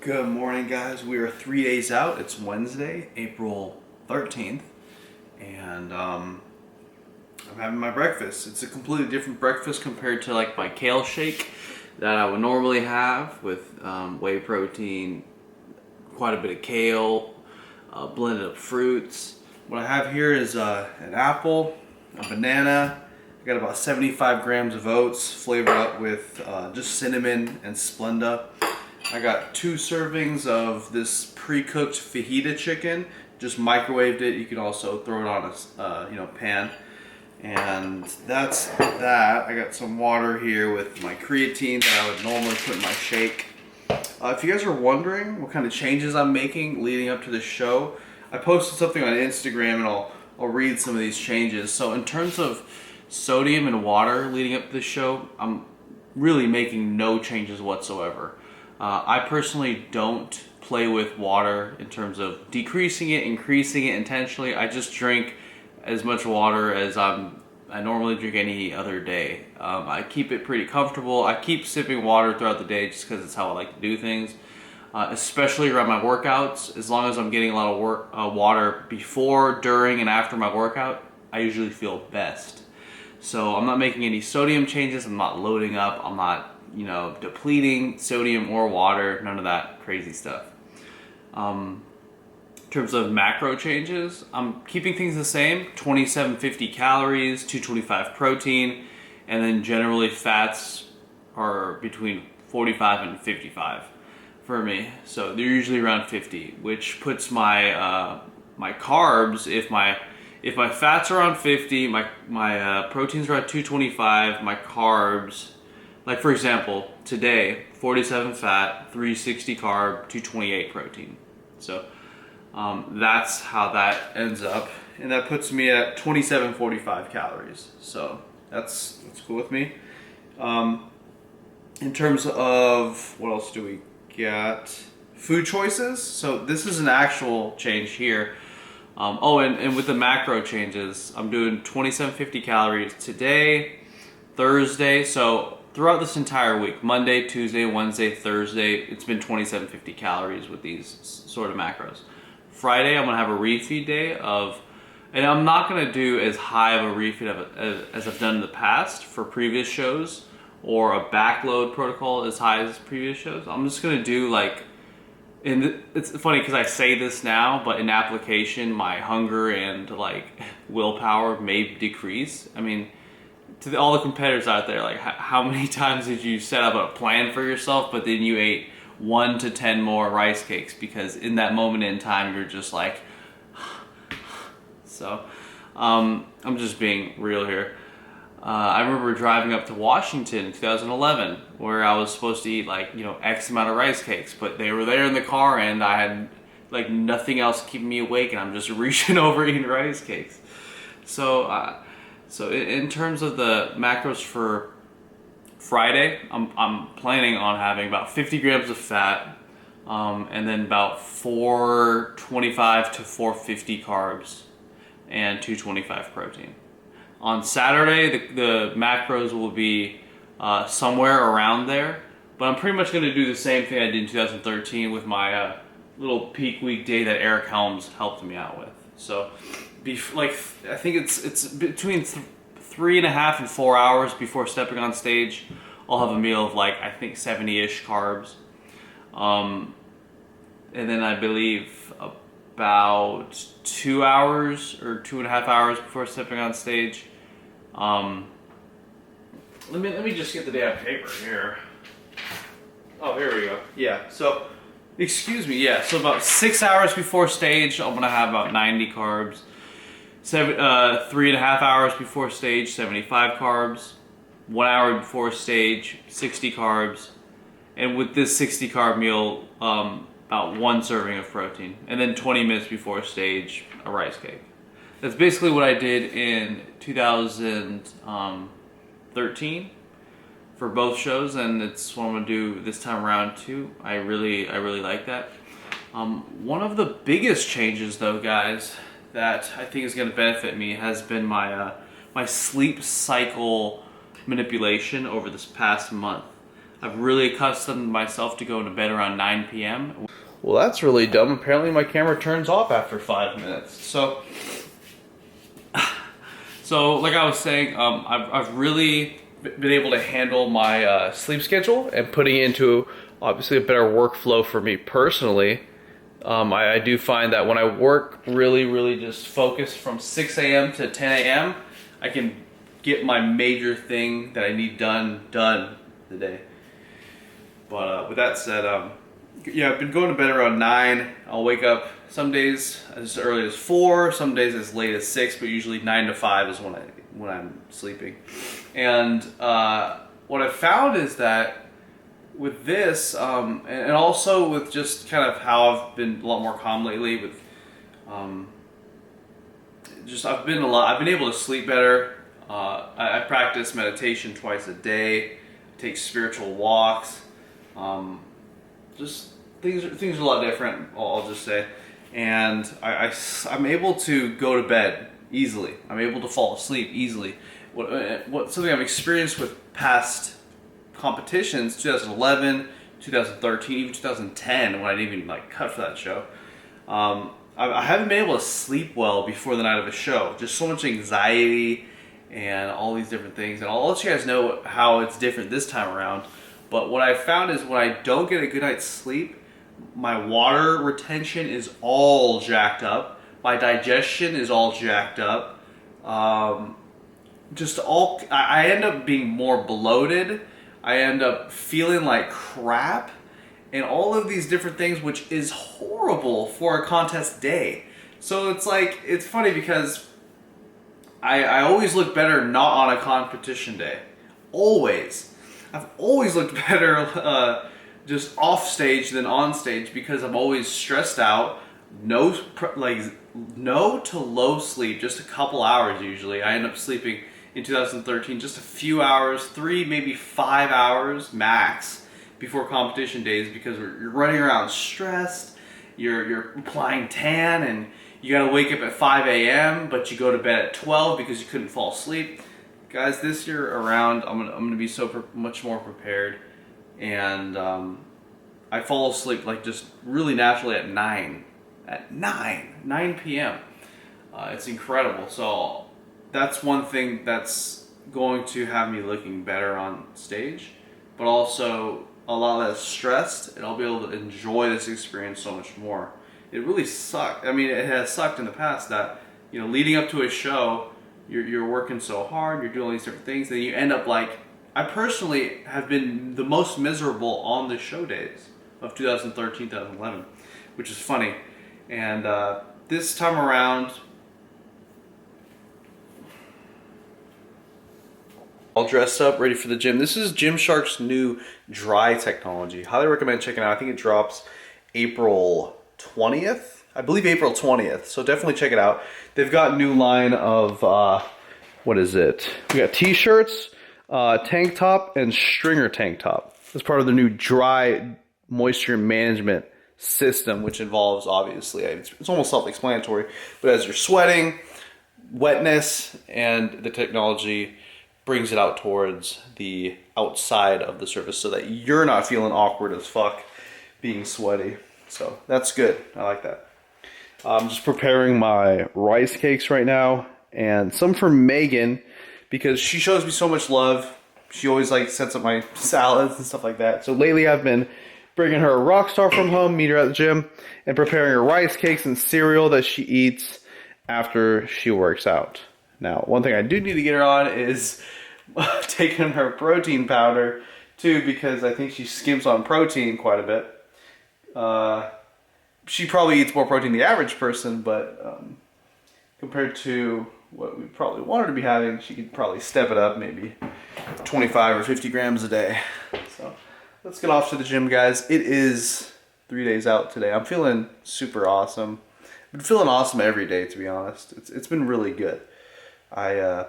Good morning, guys. We are 3 days out. It's Wednesday, April 13th, and I'm having my breakfast. It's a completely different breakfast compared to like my kale shake that I would normally have with whey protein, quite a bit of kale, blended up fruits. What I have here is an apple, a banana. I got about 75 grams of oats flavored up with just cinnamon and Splenda. I got 2 servings of this pre-cooked fajita chicken. Just microwaved it. You can also throw it on a pan. And that's that. I got some water here with my creatine that I would normally put in my shake. If you guys are wondering what kind of changes I'm making leading up to the show, I posted something on Instagram and I'll read some of these changes. So in terms of sodium and water leading up to the show, I'm really making no changes whatsoever. I personally don't play with water in terms of decreasing it, increasing it intentionally. I just drink as much water as I normally drink any other day. I keep it pretty comfortable. I keep sipping water throughout the day just because it's how I like to do things, especially around my workouts. As long as I'm getting a lot of water before, during, and after my workout, I usually feel best. So I'm not making any sodium changes. I'm not loading up. I'm not depleting sodium or water, none of that crazy stuff. In terms of macro changes, I'm keeping things the same, 2750 calories, 225 protein, and then generally fats are between 45 and 55 for me. So they're usually around 50, which puts my my carbs, if my fats are around 50, my proteins are at 225, my carbs, like for example, today, 47 fat, 360 carb, 228 protein. So that's how that ends up. And that puts me at 2745 calories. So that's cool with me. In terms of, what else do we got? Food choices. So this is an actual change here. And with the macro changes, I'm doing 2750 calories today, Thursday. So throughout this entire week, Monday, Tuesday, Wednesday, Thursday, it's been 2750 calories with these sort of macros. Friday, I'm gonna have a refeed day and I'm not gonna do as high of a refeed as I've done in the past for previous shows, or a backload protocol as high as previous shows. I'm just gonna do it's funny because I say this now, but in application, my hunger and willpower may decrease. I mean, to all the competitors out there, how many times did you set up a plan for yourself, but then you ate 1 to 10 more rice cakes because in that moment in time you're just like, so I'm just being real here. I remember driving up to Washington in 2011 where I was supposed to eat X amount of rice cakes, but they were there in the car and I had nothing else keeping me awake and I'm just reaching over eating rice cakes. So in terms of the macros for Friday, I'm planning on having about 50 grams of fat, and then about 425 to 450 carbs, and 225 protein. On Saturday, the macros will be somewhere around there, but I'm pretty much going to do the same thing I did in 2013 with my little peak week day that Eric Helms helped me out with. So I think it's between 3.5 and 4 hours before stepping on stage. I'll have a meal of I think 70-ish carbs. And then I believe about 2 hours or 2.5 hours before stepping on stage. Let me just get the damn paper here. Oh, here we go. Yeah, so excuse me, yeah, so about 6 hours before stage, I'm gonna have about 90 carbs. 3.5 hours before stage, 75 carbs. 1 hour before stage, 60 carbs. And with this 60 carb meal, about 1 serving of protein. And then 20 minutes before stage, a rice cake. That's basically what I did in 2013 for both shows, and it's what I'm gonna do this time around too. I really like that. One of the biggest changes though, guys, that I think is going to benefit me has been my sleep cycle manipulation over this past month. I've really accustomed myself to going to bed around 9 p.m. Well, that's really dumb. Apparently my camera turns off after 5 minutes. So like I was saying, I've really been able to handle my sleep schedule and putting it into obviously a better workflow for me personally. I do find that when I work really just focused from 6 a.m. to 10 a.m., I can get my major thing that I need done the day. But with that said, yeah, I've been going to bed around 9. I'll wake up some days as early as 4, some days as late as 6, but usually 9 to 5 is when I'm sleeping. And what I've found is that with this, and also with just kind of how I've been a lot more calm lately, with I've been able to sleep better. I practice meditation twice a day, take spiritual walks. Just things are a lot different, I'll just say. And I'm able to go to bed easily. I'm able to fall asleep easily. What something I've experienced with past competitions, 2011, 2013, even 2010, when I didn't even like cut for that show. I haven't been able to sleep well before the night of a show. Just so much anxiety and all these different things. And I'll let you guys know how it's different this time around. But what I found is when I don't get a good night's sleep, my water retention is all jacked up. My digestion is all jacked up. I end up being more bloated. I end up feeling like crap. And all of these different things, which is horrible for a contest day. So it's funny because I always look better not on a competition day. Always. I've always looked better just off stage than on stage because I'm always stressed out. No to low sleep, just a couple hours usually. I end up sleeping in 2013 just a few hours, 3 maybe 5 hours max before competition days because you're running around stressed. You're applying tan and you gotta wake up at 5 a.m. but you go to bed at 12 because you couldn't fall asleep. Guys, this year around, I'm gonna be much more prepared, and I fall asleep like just really naturally at 9 p.m. It's incredible. So that's one thing that's going to have me looking better on stage, but also a lot less stressed, and I'll be able to enjoy this experience so much more. It really sucked. I mean, it has sucked in the past that, you know, leading up to a show, you're working so hard, you're doing all these different things, then you end up like, I personally have been the most miserable on the show days of 2013, 2011, which is funny. And this time around, all dressed up, ready for the gym. This is Gymshark's new dry technology. Highly recommend checking it out. I think it drops April 20th. I believe April 20th, so definitely check it out. They've got a new line of, what is it? We got t-shirts, tank top, and stringer tank top. As part of the new dry moisture management system, which involves, obviously, it's almost self-explanatory, but as you're sweating, wetness, and the technology brings it out towards the outside of the surface so that you're not feeling awkward as fuck being sweaty. So that's good. I like that. I'm just preparing my rice cakes right now, and some for Megan because she shows me so much love. She always like sets up my salads and stuff like that. So lately I've been bringing her a Rockstar from home, meet her at the gym, and preparing her rice cakes and cereal that she eats after she works out. Now, one thing I do need to get her on is taking her protein powder too, because I think she skims on protein quite a bit. She probably eats more protein than the average person, but compared to what we probably want her to be having, she could probably step it up maybe 25 or 50 grams a day. So let's get off to the gym, guys. It is 3 days out today. I'm feeling super awesome. I've been feeling awesome every day, to be honest. It's been really good. I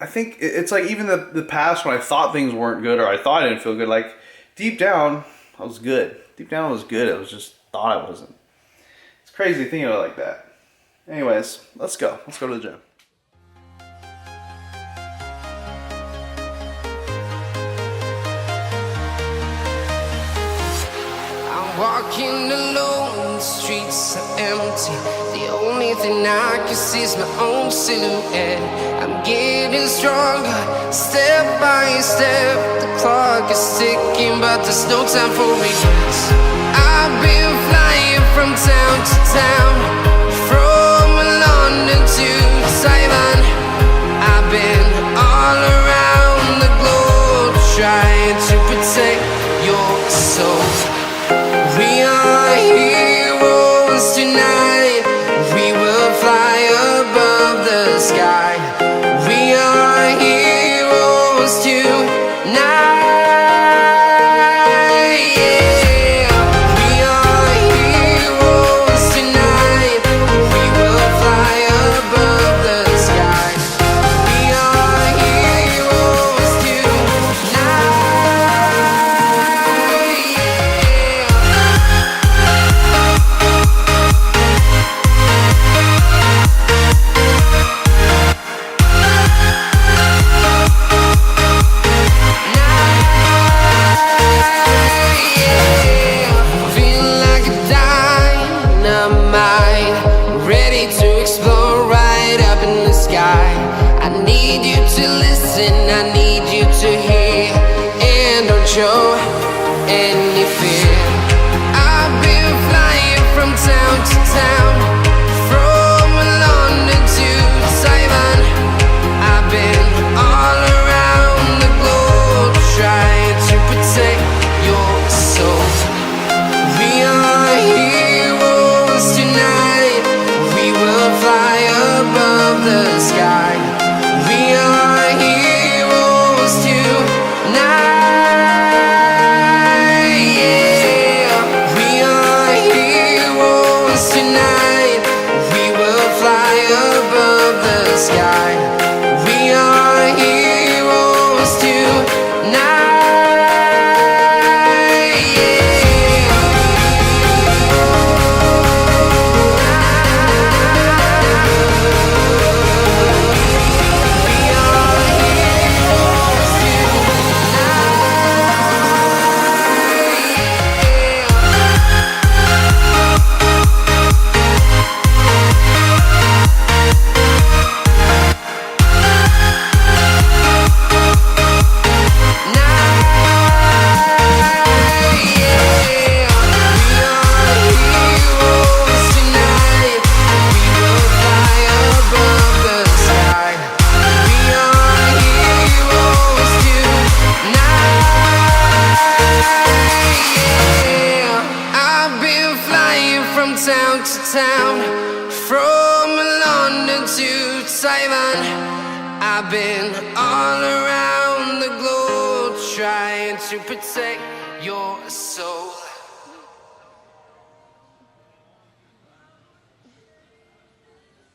think it's like even the past when I thought things weren't good or I thought I didn't feel good, like deep down I was good. Deep down I was good. It was just thought I wasn't. It's crazy thinking about it like that. Anyways, let's go. Let's go to the gym. Walking alone, the streets are empty. The only thing I can see is my own silhouette. I'm getting stronger, step by step. The clock is ticking, but there's no time for regrets. I've been flying from town to town, from London to Taiwan. I've been all around the globe, trying to protect your soul. We are heroes tonight. We will fly above the sky. We are heroes tonight. Yeah. We are heroes tonight. We will fly above the sky. We are heroes tonight. Feeling like a dynamite, ready to explode right up in the sky. I need you to listen, I need you to hear, and don't show any fear. I've been flying from town to town, from London to Taiwan. I've been all around the globe, trying to protect your soul. We are heroes tonight. We will fly above the sky. We are heroes tonight. Yeah. We are heroes tonight. We will fly above the sky. We are heroes tonight. Town to town, from London to Taiwan. I've been all around the globe, trying to protect your soul.